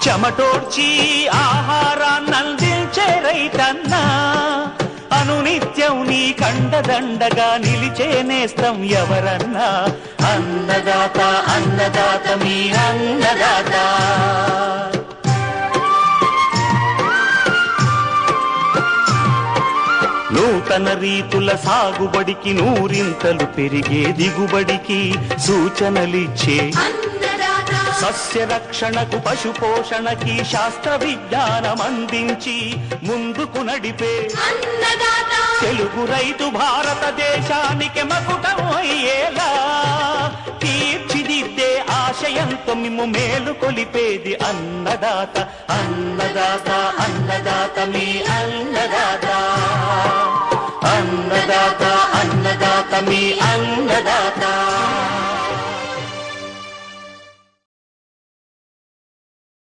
చెమటోడ్చి ఆహారాన్నందించే రైతన్నా, అనునిత్యం నీ కండదండగా నిలిచే నేస్తం ఎవరన్నా. అన్నదాత అన్నదాత మీ అన్నదాత. నూతన రీతుల సాగుబడికి, నూరింతలు పెరిగే దిగుబడికి సూచనలిచ్చే సస్య రక్షణకు, పశు పోషణకి శాస్త్ర విజ్ఞానం అందించి ముందుకు నడిపే తెలుగు రైతు భారతదేశానికి మకుటం అయ్యేలా తీర్చిదిద్దే ఆశయంతో మిమ్ము మేలు కొలిపేది అన్నదాత. అన్నదాత అన్నదాత మీ అన్నదాత. అన్నదాత అన్నదాత మీ అన్నదాత.